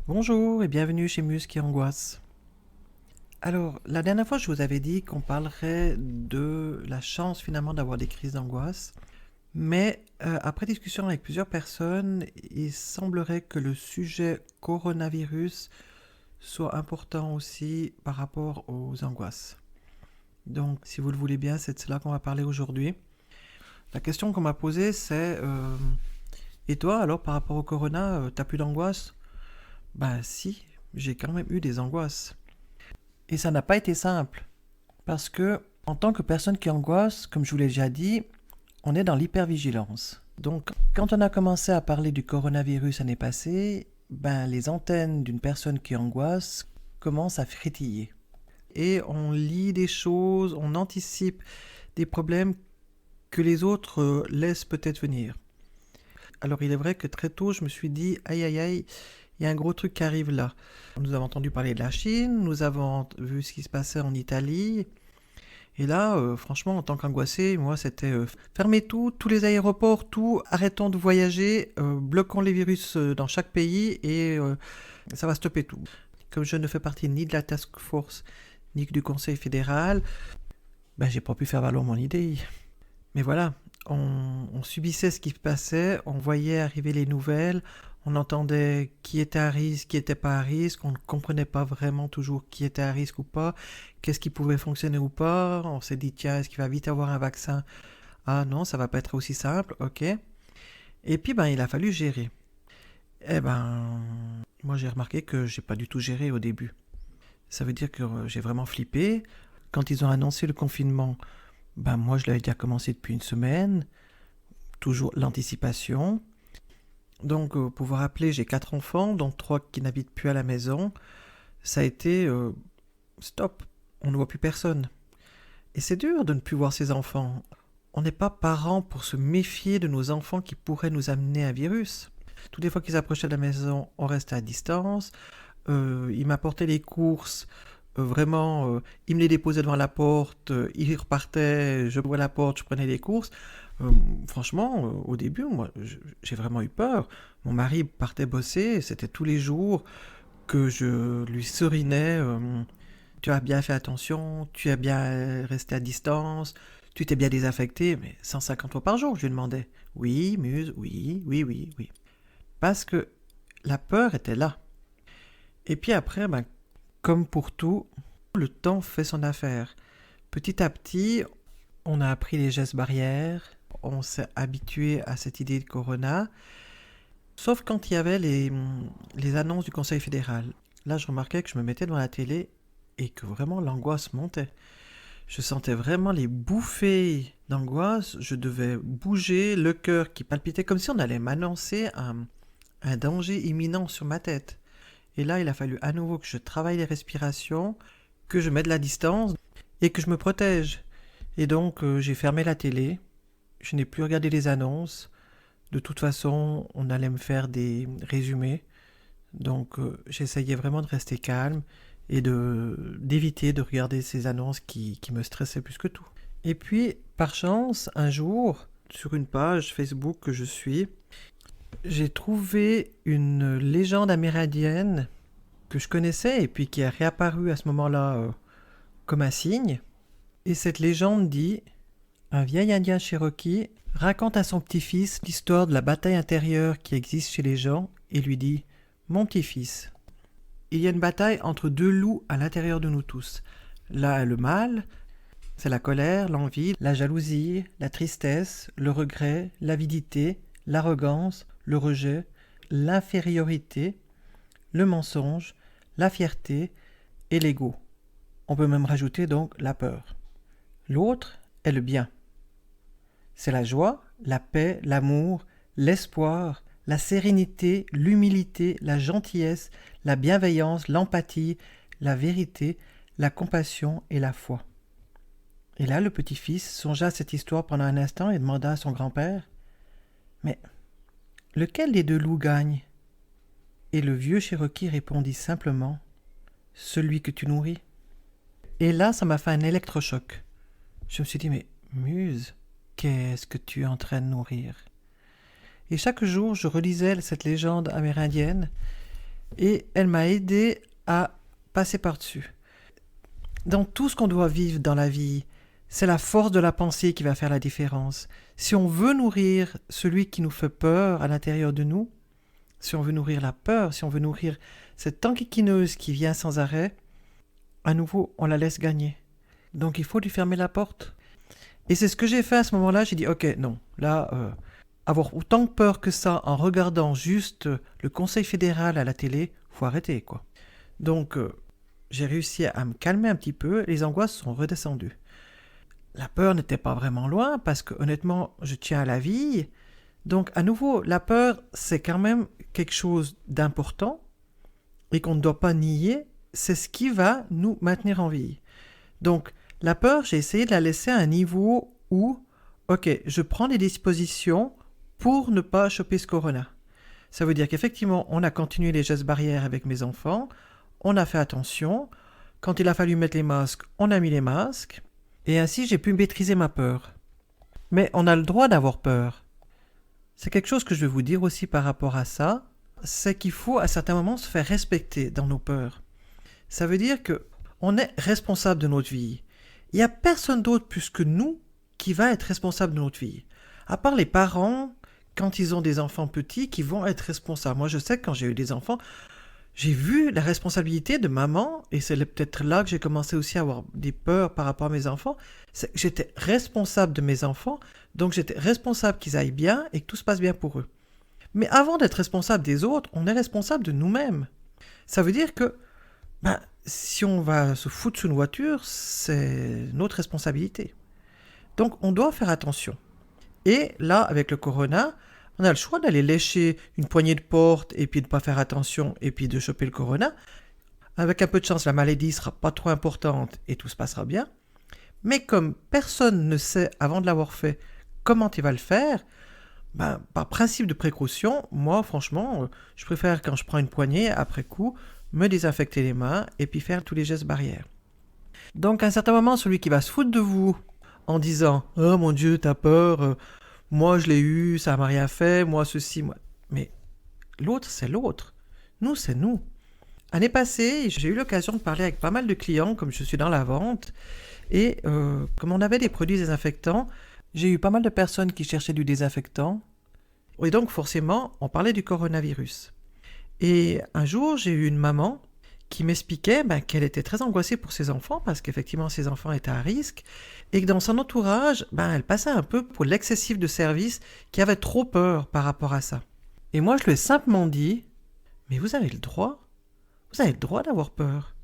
Bonjour et bienvenue chez Muse qui angoisse. Alors, la dernière fois, je vous avais dit qu'on parlerait de la chance finalement d'avoir des crises d'angoisse, mais après discussion avec plusieurs personnes, il semblerait que le sujet coronavirus soit important aussi par rapport aux angoisses. Donc, si vous le voulez bien, c'est de cela qu'on va parler aujourd'hui. La question qu'on m'a posée, c'est et toi, alors, par rapport au corona, t'as plus d'angoisse? Ben si, j'ai quand même eu des angoisses. Et ça n'a pas été simple, parce que en tant que personne qui angoisse, comme je vous l'ai déjà dit, on est dans l'hypervigilance. Donc, quand on a commencé à parler du coronavirus l'année passée, ben, les antennes d'une personne qui angoisse commencent à frétiller. Et on lit des choses, on anticipe des problèmes que les autres laissent peut-être venir. Alors, il est vrai que très tôt, je me suis dit, aïe aïe aïe, il y a un gros truc qui arrive là. Nous avons entendu parler de la Chine, nous avons vu ce qui se passait en Italie. Et là, franchement, en tant qu'angoissé, moi, c'était fermez tout, tous les aéroports, tout, arrêtons de voyager, bloquons les virus dans chaque pays et ça va stopper tout. Comme je ne fais partie ni de la task force ni du Conseil fédéral, ben, j'ai pas pu faire valoir mon idée. Mais voilà, on subissait ce qui se passait, on voyait arriver les nouvelles, on entendait qui était à risque, qui n'était pas à risque, on ne comprenait pas vraiment toujours qui était à risque ou pas, qu'est-ce qui pouvait fonctionner ou pas, on s'est dit tiens, est-ce qu'il va vite avoir un vaccin? Ah non, ça va pas être aussi simple, ok. Et puis ben il a fallu gérer. Eh ben, moi j'ai remarqué que j'ai pas du tout géré au début. Ça veut dire que j'ai vraiment flippé. Quand ils ont annoncé le confinement, ben moi je l'avais déjà commencé depuis une semaine, toujours l'anticipation. Donc, pour vous rappeler, j'ai 4 enfants, dont 3 qui n'habitent plus à la maison. Ça a été stop, on ne voit plus personne. Et c'est dur de ne plus voir ses enfants. On n'est pas parents pour se méfier de nos enfants qui pourraient nous amener un virus. Toutes les fois qu'ils approchaient de la maison, on restait à distance. Ils m'apportaient les courses. Vraiment, ils me les déposaient devant la porte. Ils repartaient, je ouvrais la porte, je prenais les courses. Euh, Franchement, au début, moi, j'ai vraiment eu peur. Mon mari partait bosser, c'était tous les jours que je lui serinais. Tu as bien fait attention, tu as bien resté à distance, tu t'es bien désaffecté, mais 150 fois par jour, je lui demandais. Oui, Muse, oui, oui, oui, oui. Parce que la peur était là. Et puis après, ben, comme pour tout, le temps fait son affaire. Petit à petit, on a appris les gestes barrières, on s'est habitué à cette idée de corona, sauf quand il y avait les annonces du Conseil fédéral. Là, je remarquais que je me mettais devant la télé et que vraiment l'angoisse montait. Je sentais vraiment les bouffées d'angoisse, je devais bouger, le cœur qui palpitait comme si on allait m'annoncer un danger imminent sur ma tête. Et là, il a fallu à nouveau que je travaille les respirations, que je mette de la distance et que je me protège. Et donc, j'ai fermé la télé, je n'ai plus regardé les annonces. De toute façon, on allait me faire des résumés. Donc, j'essayais vraiment de rester calme et d'éviter de regarder ces annonces qui me stressaient plus que tout. Et puis, par chance, un jour, sur une page Facebook que je suis, j'ai trouvé une légende amérindienne que je connaissais et puis qui a réapparu à ce moment-là comme un signe. Et cette légende dit: un vieil Indien Cherokee raconte à son petit-fils l'histoire de la bataille intérieure qui existe chez les gens et lui dit: mon petit-fils, il y a une bataille entre deux loups à l'intérieur de nous tous. Là, le mal, c'est la colère, l'envie, la jalousie, la tristesse, le regret, l'avidité, l'arrogance, le rejet, l'infériorité, le mensonge, la fierté et l'ego. On peut même rajouter donc la peur. L'autre est le bien. C'est la joie, la paix, l'amour, l'espoir, la sérénité, l'humilité, la gentillesse, la bienveillance, l'empathie, la vérité, la compassion et la foi. Et là, le petit-fils songea à cette histoire pendant un instant et demanda à son grand-père: mais lequel des deux loups gagne? Et le vieux Cherokee répondit simplement: celui que tu nourris. Et là, ça m'a fait un électrochoc. Je me suis dit: mais Muse, qu'est-ce que tu es en train de nourrir? Et chaque jour, je relisais cette légende amérindienne et elle m'a aidé à passer par-dessus. Dans tout ce qu'on doit vivre dans la vie, c'est la force de la pensée qui va faire la différence. Si on veut nourrir celui qui nous fait peur à l'intérieur de nous, si on veut nourrir la peur, si on veut nourrir cette enquiquineuse qui vient sans arrêt, à nouveau, on la laisse gagner. Donc il faut lui fermer la porte. Et c'est ce que j'ai fait à ce moment-là. J'ai dit, ok, non, là, avoir autant peur que ça en regardant juste le Conseil fédéral à la télé, faut arrêter, quoi. Donc, j'ai réussi à me calmer un petit peu, les angoisses sont redescendues. La peur n'était pas vraiment loin, parce que honnêtement, je tiens à la vie. Donc, à nouveau, la peur, c'est quand même quelque chose d'important, et qu'on ne doit pas nier, c'est ce qui va nous maintenir en vie. Donc, la peur, j'ai essayé de la laisser à un niveau où, ok, je prends des dispositions pour ne pas choper ce corona. Ça veut dire qu'effectivement, on a continué les gestes barrières avec mes enfants, on a fait attention, quand il a fallu mettre les masques, on a mis les masques, et ainsi j'ai pu maîtriser ma peur. Mais on a le droit d'avoir peur. C'est quelque chose que je vais vous dire aussi par rapport à ça, c'est qu'il faut à certains moments se faire respecter dans nos peurs. Ça veut dire que on est responsable de notre vie. Il n'y a personne d'autre plus que nous qui va être responsable de notre vie. À part les parents, quand ils ont des enfants petits, qui vont être responsables. Moi, je sais que quand j'ai eu des enfants, j'ai vu la responsabilité de maman, et c'est peut-être là que j'ai commencé aussi à avoir des peurs par rapport à mes enfants. J'étais responsable de mes enfants, donc j'étais responsable qu'ils aillent bien et que tout se passe bien pour eux. Mais avant d'être responsable des autres, on est responsable de nous-mêmes. Ça veut dire que si on va se foutre sous une voiture, c'est notre responsabilité. Donc on doit faire attention. Et là, avec le corona, on a le choix d'aller lécher une poignée de porte et puis de ne pas faire attention et puis de choper le corona. Avec un peu de chance, la maladie ne sera pas trop importante et tout se passera bien. Mais comme personne ne sait, avant de l'avoir fait, comment il va le faire, par principe de précaution, moi, franchement, je préfère quand je prends une poignée, après coup, me désinfecter les mains et puis faire tous les gestes barrières. Donc, à un certain moment, celui qui va se foutre de vous en disant « Oh mon Dieu, t'as peur, moi je l'ai eu, ça m'a rien fait, moi ceci, moi... » Mais l'autre, c'est l'autre. Nous, c'est nous. L'année passée, j'ai eu l'occasion de parler avec pas mal de clients, comme je suis dans la vente, et comme on avait des produits désinfectants, j'ai eu pas mal de personnes qui cherchaient du désinfectant. Et donc, forcément, on parlait du coronavirus. Et un jour, j'ai eu une maman qui m'expliquait qu'elle était très angoissée pour ses enfants, parce qu'effectivement, ses enfants étaient à risque, et que dans son entourage, elle passait un peu pour l'excessif de service, qui avait trop peur par rapport à ça. Et moi, je lui ai simplement dit, mais vous avez le droit d'avoir peur.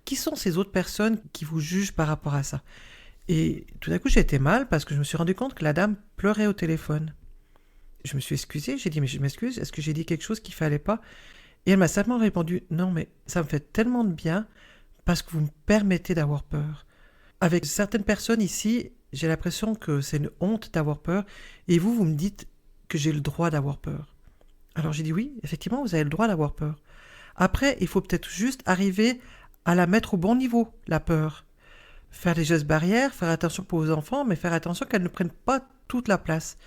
Qui sont ces autres personnes qui vous jugent par rapport à ça? Et tout d'un coup, j'ai été mal parce que je me suis rendu compte que la dame pleurait au téléphone. Je me suis excusé, j'ai dit, mais je m'excuse, est-ce que j'ai dit quelque chose qu'il ne fallait pas? Et elle m'a simplement répondu, non, mais ça me fait tellement de bien parce que vous me permettez d'avoir peur. Avec certaines personnes ici, j'ai l'impression que c'est une honte d'avoir peur, et vous me dites que j'ai le droit d'avoir peur. Alors j'ai dit oui, effectivement, vous avez le droit d'avoir peur. Après, il faut peut-être juste arriver à la mettre au bon niveau, la peur. Faire des gestes barrières, faire attention pour vos enfants, mais faire attention qu'elles ne prennent pas toute la place.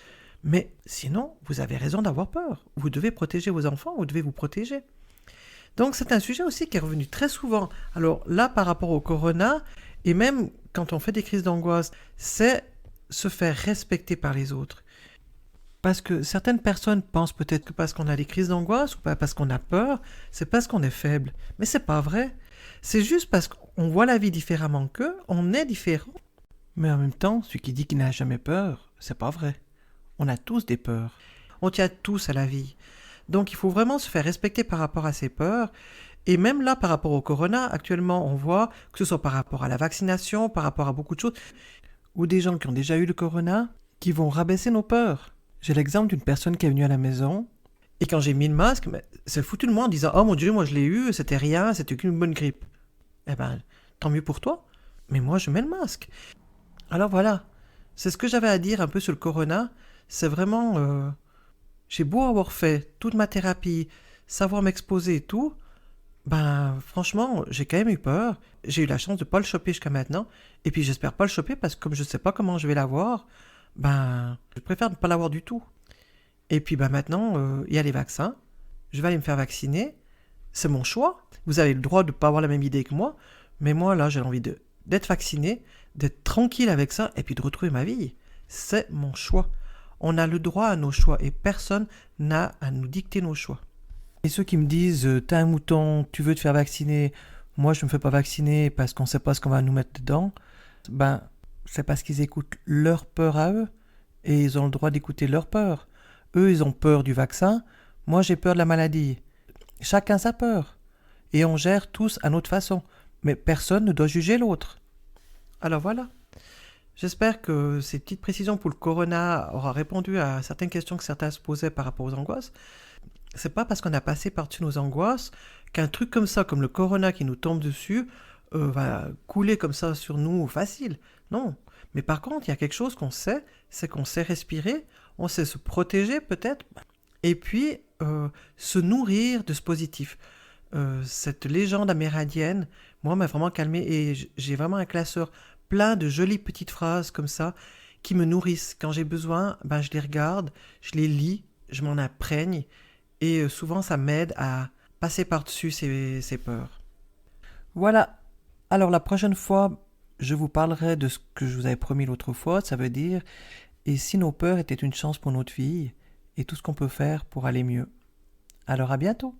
Mais sinon, vous avez raison d'avoir peur. Vous devez protéger vos enfants, vous devez vous protéger. Donc c'est un sujet aussi qui est revenu très souvent. Alors là, par rapport au corona, et même quand on fait des crises d'angoisse, c'est se faire respecter par les autres. Parce que certaines personnes pensent peut-être que parce qu'on a des crises d'angoisse ou parce qu'on a peur, c'est parce qu'on est faible. Mais c'est pas vrai. C'est juste parce qu'on voit la vie différemment qu'eux, on est différent. Mais en même temps, celui qui dit qu'il n'a jamais peur, c'est pas vrai. On a tous des peurs. On tient tous à la vie. Donc il faut vraiment se faire respecter par rapport à ses peurs. Et même là, par rapport au corona, actuellement, on voit que ce soit par rapport à la vaccination, par rapport à beaucoup de choses, ou des gens qui ont déjà eu le corona, qui vont rabaisser nos peurs. J'ai l'exemple d'une personne qui est venue à la maison, et quand j'ai mis le masque, c'est foutu de moi en disant « Oh mon Dieu, moi je l'ai eu, c'était rien, c'était qu'une bonne grippe. » Eh ben, tant mieux pour toi, mais moi je mets le masque. Alors voilà, c'est ce que j'avais à dire un peu sur le corona. C'est vraiment... j'ai beau avoir fait toute ma thérapie, savoir m'exposer et tout, franchement, j'ai quand même eu peur. J'ai eu la chance de ne pas le choper jusqu'à maintenant, et puis j'espère pas le choper parce que comme je ne sais pas comment je vais l'avoir, je préfère ne pas l'avoir du tout. Et puis maintenant, il y a les vaccins. Je vais aller me faire vacciner. C'est mon choix. Vous avez le droit de ne pas avoir la même idée que moi, mais moi, là, j'ai envie d'être vacciné, d'être tranquille avec ça, et puis de retrouver ma vie. C'est mon choix. On a le droit à nos choix, et personne n'a à nous dicter nos choix. Et ceux qui me disent, t'as un mouton, tu veux te faire vacciner, moi je me fais pas vacciner parce qu'on sait pas ce qu'on va nous mettre dedans, ben, c'est parce qu'ils écoutent leur peur à eux, et ils ont le droit d'écouter leur peur. Eux, ils ont peur du vaccin, moi j'ai peur de la maladie. Chacun sa peur. Et on gère tous à notre façon. Mais personne ne doit juger l'autre. Alors voilà. J'espère que ces petites précisions pour le corona aura répondu à certaines questions que certains se posaient par rapport aux angoisses. C'est pas parce qu'on a passé par-dessus nos angoisses qu'un truc comme ça, comme le corona qui nous tombe dessus, va couler comme ça sur nous facile. Non. Mais par contre, il y a quelque chose qu'on sait, c'est qu'on sait respirer, on sait se protéger peut-être, et puis se nourrir de ce positif. Cette légende amérindienne, moi, m'a vraiment calmé et j'ai vraiment un classeur plein de jolies petites phrases comme ça qui me nourrissent. Quand j'ai besoin, ben, je les regarde, je les lis, je m'en imprègne et souvent ça m'aide à passer par-dessus ces peurs. Voilà. Alors la prochaine fois, je vous parlerai de ce que je vous avais promis l'autre fois, ça veut dire et si nos peurs étaient une chance pour notre vie et tout ce qu'on peut faire pour aller mieux. Alors à bientôt.